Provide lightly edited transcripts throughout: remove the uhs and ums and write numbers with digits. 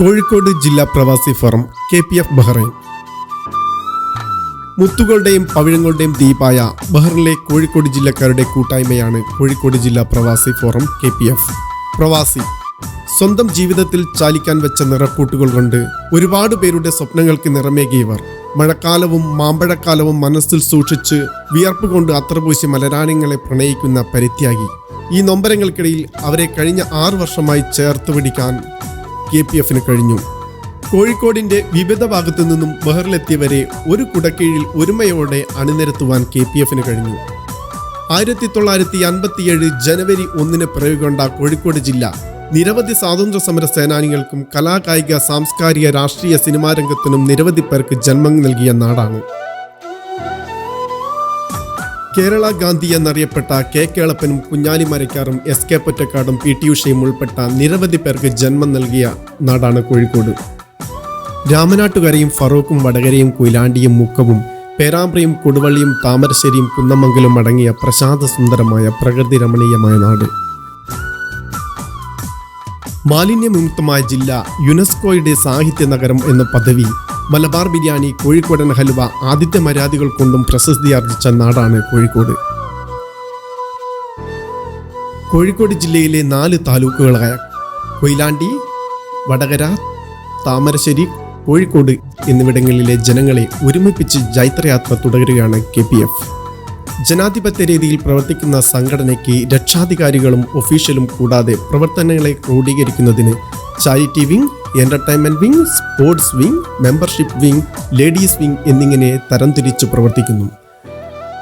കോഴിക്കോട് ജില്ലാ പ്രവാസി forum KPF Bahrain. മുത്തുകളുടെയും പവിഴങ്ങളുടെയും ദ്വീപായ ബഹ്റിനിലെ കോഴിക്കോട് ജില്ലക്കാരുടെ കൂട്ടായ്മയാണ് കോഴിക്കോട് ജില്ലാ പ്രവാസി ഫോറം KPF. പ്രവാസി സ്വന്തം ജീവിതത്തിൽ ചാലിക്കാൻ വെച്ച നിറക്കൂട്ടുകൾ കൊണ്ട് ഒരുപാട് പേരുടെ സ്വപ്നങ്ങൾക്ക് നിറമേകിയവർ. മഴക്കാലവും മാമ്പഴക്കാലവും മനസ്സിൽ സൂക്ഷിച്ച് വിയർപ്പ് കൊണ്ട് അത്രപൂശി മലരാണിങ്ങളെ പ്രണയിക്കുന്ന പരിത്യാഗി. ഈ നൊമ്പരങ്ങൾക്കിടയിൽ അവരെ കഴിഞ്ഞ 6 വർഷമായി ചേർത്ത് പിടിക്കാൻ KPFന് കഴിഞ്ഞു. കോഴിക്കോടിന്റെ വിവിധ ഭാഗത്തു നിന്നും ബഹ്റിലെത്തിയവരെ ഒരു കുടക്കീഴിൽ ഒരുമയോടെ അണിനിരത്തുവാൻ KPFന് കഴിഞ്ഞു. 1957 ജനുവരി 1 പിറവികൊണ്ട കോഴിക്കോട് ജില്ല നിരവധി സ്വാതന്ത്ര്യ സമര സേനാനികൾക്കും കലാകായിക സാംസ്കാരിക രാഷ്ട്രീയ സിനിമാ രംഗത്തിനും നിരവധി പേർക്ക് ജന്മം നൽകിയ നാടാണ്. Kerala Gandhi എന്നറിയപ്പെട്ട K കേളപ്പനും Kunjali മരക്കാറും SK പൊറ്റക്കാടും PT ഉഷയും ഉൾപ്പെട്ട നിരവധി പേർക്ക് ജന്മം നൽകിയ നാടാണ് കോഴിക്കോട്. രാമനാട്ടുകരയും ഫറൂഖും വടകരയും കൊയിലാണ്ടിയും മുക്കവും പേരാമ്പ്രയും കൊടുവള്ളിയും താമരശ്ശേരിയും കുന്നമംഗലും അടങ്ങിയ പ്രശാന്തസുന്ദരമായ പ്രകൃതി രമണീയമായ നാട്. മാലിന്യവിമുക്തമായ ജില്ല, യുനെസ്കോയുടെ സാഹിത്യ നഗരം എന്ന പദവി, മലബാർ ബിരിയാണി, കോഴിക്കോടൻ ഹലുവ, ആതിഥ്യ മര്യാദകൾ കൊണ്ടും പ്രസിദ്ധിയാർജിച്ച നാടാണ് കോഴിക്കോട്. കോഴിക്കോട് ജില്ലയിലെ 4 താലൂക്കുകളായ കൊയിലാണ്ടി, വടകര, താമരശ്ശേരി, കോഴിക്കോട് എന്നിവിടങ്ങളിലെ ജനങ്ങളെ ഒരുമിപ്പിച്ച് ജൈത്രയാത്ര തുടരുകയാണ് KPF. ജനാധിപത്യ രീതിയിൽ പ്രവർത്തിക്കുന്ന സംഘടനയ്ക്ക് രക്ഷാധികാരികളും ഒഫീഷ്യലും കൂടാതെ പ്രവർത്തനങ്ങളെ ക്രോഡീകരിക്കുന്നതിന് charity wing, entertainment wing, sports wing, membership wing, ladies wing എന്നിങ്ങനെ തരംതിരിച്ച് പ്രവർത്തിക്കുന്നു.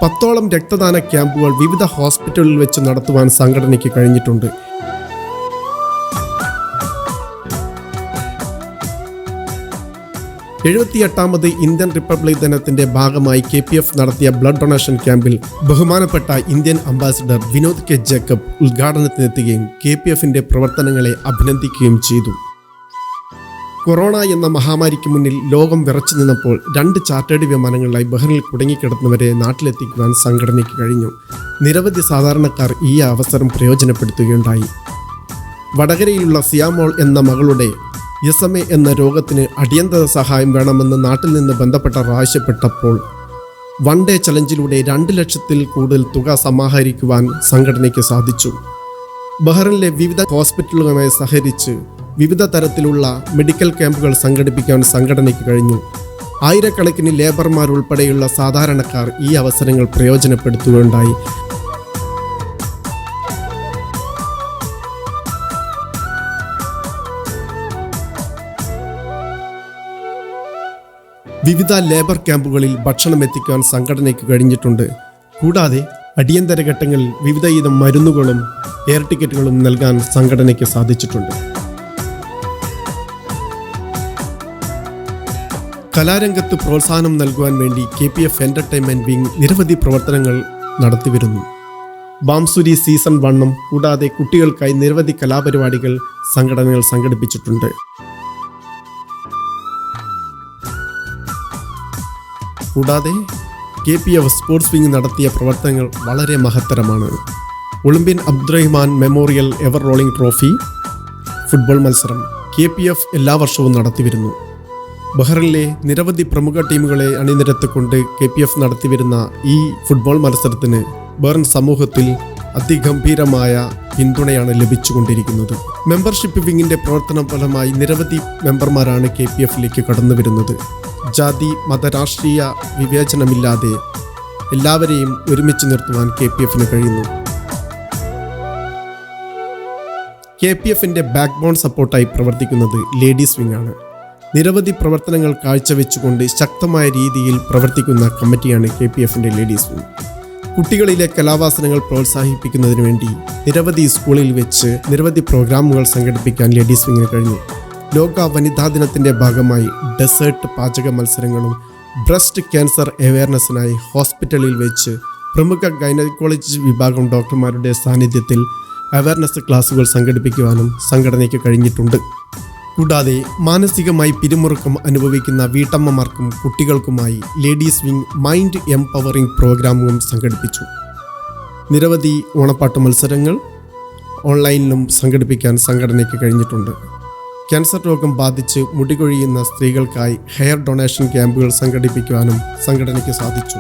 10ഓളം രക്തദാന ക്യാമ്പുകൾ വിവിധ ഹോസ്പിറ്റലുകളിൽ വെച്ച് നടത്തുവാൻ സംഘടനയ്ക്ക് കഴിഞ്ഞിട്ടുണ്ട്. 78ാമത് ഇന്ത്യൻ റിപ്പബ്ലിക് ദിനത്തിന്റെ ഭാഗമായി KPF നടത്തിയ ബ്ലഡ് ഡൊണേഷൻ ക്യാമ്പിൽ ബഹുമാനപ്പെട്ട Indian ambassador Vinod K Jacob ഉദ്ഘാടനത്തിനെത്തുകയും KPFന്റെ പ്രവർത്തനങ്ങളെ അഭിനന്ദിക്കുകയും ചെയ്തു. കൊറോണ എന്ന മഹാമാരിക്ക് മുന്നിൽ ലോകം വിറച്ചു നിന്നപ്പോൾ 2 ചാർട്ടേഡ് വിമാനങ്ങളിലായി ബഹ്റിനിൽ കുടുങ്ങിക്കിടന്നവരെ നാട്ടിലെത്തിക്കുവാൻ സംഘടനയ്ക്ക് കഴിഞ്ഞു. നിരവധി സാധാരണക്കാർ ഈ അവസരം പ്രയോജനപ്പെടുത്തുകയുണ്ടായി. വടകരയിലുള്ള സിയാമോൾ എന്ന മകളുടെ SMA എന്ന രോഗത്തിന് അടിയന്തര സഹായം വേണമെന്ന് നാട്ടിൽ നിന്ന് ബന്ധപ്പെട്ടവർ ആവശ്യപ്പെട്ടപ്പോൾ 1 ഡേ ചലഞ്ചിലൂടെ 2 ലക്ഷത്തിൽ കൂടുതൽ തുക സമാഹരിക്കുവാൻ സംഘടനയ്ക്ക് സാധിച്ചു. ബഹ്റിനിലെ വിവിധ ഹോസ്പിറ്റലുകളുമായി സഹകരിച്ച് വിവിധ തരത്തിലുള്ള മെഡിക്കൽ ക്യാമ്പുകൾ സംഘടിപ്പിക്കാൻ സംഘടനയ്ക്ക് കഴിഞ്ഞു. ആയിരക്കണക്കിന് ലേബർമാരുൾപ്പെടെയുള്ള സാധാരണക്കാർ ഈ അവസരങ്ങൾ പ്രയോജനപ്പെടുത്തുകയുണ്ടായി. വിവിധ ലേബർ ക്യാമ്പുകളിൽ ഭക്ഷണം എത്തിക്കാൻ സംഘടനയ്ക്ക് കഴിഞ്ഞിട്ടുണ്ട്. കൂടാതെ അടിയന്തര ഘട്ടങ്ങളിൽ വിവിധ ഇനം മരുന്നുകളും എയർ ടിക്കറ്റുകളും നൽകാൻ സംഘടനയ്ക്ക് സാധിച്ചിട്ടുണ്ട്. കലാരംഗത്ത് പ്രോത്സാഹനം നൽകുവാൻ വേണ്ടി KPF എന്റർടൈൻമെന്റ് വിങ് നിരവധി പ്രവർത്തനങ്ങൾ നടത്തിവരുന്നു. ബാംസുരി സീസൺ 1 കൂടാതെ കുട്ടികൾക്കായി നിരവധി കലാപരിപാടികൾ സംഘടനകൾ സംഘടിപ്പിച്ചിട്ടുണ്ട്. കൂടാതെ KPF സ്പോർട്സ് വിങ് നടത്തിയ പ്രവർത്തനങ്ങൾ വളരെ മഹത്തരമാണ്. Olympian Abdurahman memorial ever rolling trophy football മത്സരം KPF എല്ലാ വർഷവും നടത്തിവരുന്നു. ബഹ്റിനിലെ നിരവധി പ്രമുഖ ടീമുകളെ അണിനിരത്തിക്കൊണ്ട് KPF നടത്തിവരുന്ന ഈ ഫുട്ബോൾ മത്സരത്തിന് ബഹ്റിൻ സമൂഹത്തിൽ അതിഗംഭീരമായ പിന്തുണയാണ് ലഭിച്ചുകൊണ്ടിരിക്കുന്നത്. മെമ്പർഷിപ്പ് വിങ്ങിന്റെ പ്രവർത്തന ഫലമായി നിരവധി മെമ്പർമാരാണ് KPFലേക്ക് കടന്നു വരുന്നത്. ജാതി മത രാഷ്ട്രീയ വിവേചനമില്ലാതെ എല്ലാവരെയും ഒരുമിച്ച് നിർത്തുവാൻ KPFന് കഴിയുന്നു. KPFന്റെ ബാക്ക് ബോൺ സപ്പോർട്ടായി പ്രവർത്തിക്കുന്നത് ലേഡീസ് വിങ് ആണ്. നിരവധി പ്രവർത്തനങ്ങൾ കാഴ്ചവെച്ചുകൊണ്ട് ശക്തമായ രീതിയിൽ പ്രവർത്തിക്കുന്ന കമ്മിറ്റിയാണ് KPFന്റെ ലേഡീസ് വിങ്. കുട്ടികളിലെ കലാവാസനകൾ പ്രോത്സാഹിപ്പിക്കുന്നതിന് വേണ്ടി നിരവധി സ്കൂളിൽ വെച്ച് നിരവധി പ്രോഗ്രാമുകൾ സംഘടിപ്പിക്കാൻ ലേഡീസ് വിങ്ങിന് കഴിഞ്ഞു. ലോക വനിതാ ദിനത്തിന്റെ ഭാഗമായി ഡെസേർട്ട് പാചക മത്സരങ്ങളും ബ്രസ്റ്റ് ക്യാൻസർ അവയർനെസ്സിനായി ഹോസ്പിറ്റലിൽ വെച്ച് പ്രമുഖ ഗൈനക്കോളജി വിഭാഗം ഡോക്ടർമാരുടെ സാന്നിധ്യത്തിൽ അവയർനെസ് ക്ലാസുകൾ സംഘടിപ്പിക്കുവാനും സംഘടനയ്ക്ക് കഴിഞ്ഞിട്ടുണ്ട്. കൂടാതെ മാനസികമായി പിരിമുറുക്കം അനുഭവിക്കുന്ന വീട്ടമ്മമാർക്കും കുട്ടികൾക്കുമായി ലേഡീസ് വിങ് മൈൻഡ് എംപവറിംഗ് പ്രോഗ്രാമും സംഘടിപ്പിച്ചു. നിരവധി ഓണപ്പാട്ട് മത്സരങ്ങൾ ഓൺലൈനിലും സംഘടിപ്പിക്കാൻ സംഘടനയ്ക്ക് കഴിഞ്ഞിട്ടുണ്ട്. ക്യാൻസർ രോഗം ബാധിച്ച് മുടികൊഴിയുന്ന സ്ത്രീകൾക്കായി ഹെയർ ഡൊണേഷൻ ക്യാമ്പുകൾ സംഘടിപ്പിക്കുവാനും സംഘടനയ്ക്ക് സാധിച്ചു.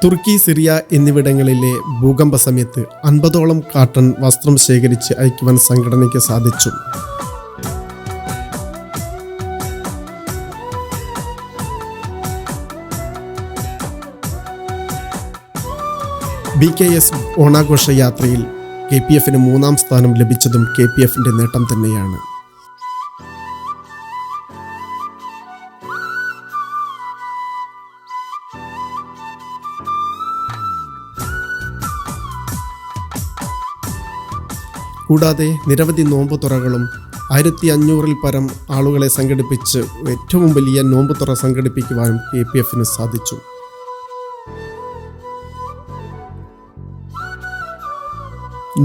തുർക്കി, സിറിയ എന്നിവിടങ്ങളിലെ ഭൂകമ്പ സമയത്ത് 50ഓളം കാട്ടൺ വസ്ത്രം ശേഖരിച്ച് അയക്കുവാൻ സംഘടനയ്ക്ക് സാധിച്ചു. BKS ഓണാഘോഷ യാത്രയിൽ KPFന് 3ാം സ്ഥാനം ലഭിച്ചതും KPFന്റെ നേട്ടം തന്നെയാണ്. കൂടാതെ നിരവധി നോമ്പ് തുറകളും 1500-ൽ പരം ആളുകളെ സംഘടിപ്പിച്ച് ഏറ്റവും വലിയ നോമ്പ് തുറ സംഘടിപ്പിക്കുവാനും KPFന് സാധിച്ചു.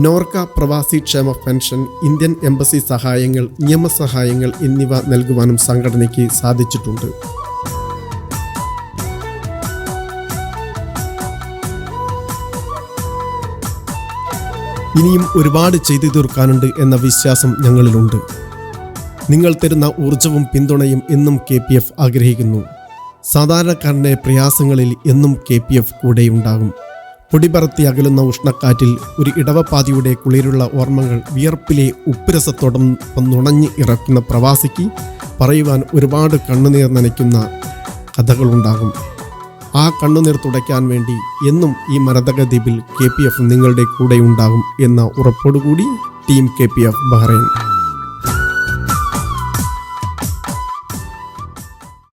നോർക്ക പ്രവാസി ക്ഷേമ പെൻഷൻ, ഇന്ത്യൻ എംബസി സഹായങ്ങൾ, നിയമസഹായങ്ങൾ എന്നിവ നൽകുവാനും സംഘടനയ്ക്ക് സാധിച്ചിട്ടുണ്ട്. ഇനിയും ഒരുപാട് ചെയ്തു തീർക്കാനുണ്ട് എന്ന വിശ്വാസം ഞങ്ങളിലുണ്ട്. നിങ്ങൾ തരുന്ന ഊർജവും പിന്തുണയും എന്നും KPF ആഗ്രഹിക്കുന്നു. സാധാരണക്കാരൻ്റെ പ്രയാസങ്ങളിൽ എന്നും KPF കൂടെയുണ്ടാകും. പൊടിപറത്തി അകലുന്ന ഉഷ്ണക്കാറ്റിൽ ഒരു ഇടവപ്പാതിയുടെ കുളിരുള്ള ഓർമ്മകൾ വിയർപ്പിലെ ഉപ്പുരസത്തോടൊപ്പം നുണഞ്ഞ് ഇറക്കുന്ന പ്രവാസിക്ക് പറയുവാൻ ഒരുപാട് കണ്ണുനീർ നനയ്ക്കുന്ന കഥകളുണ്ടാകും. ആ കണ്ണുനീർ തുടയ്ക്കാൻ വേണ്ടി എന്നും ഈ മരതക ദ്വീപിൽ KPF നിങ്ങളുടെ കൂടെയുണ്ടാകും എന്ന ഉറപ്പോടുകൂടി ടീം KPF ബഹ്റൈൻ.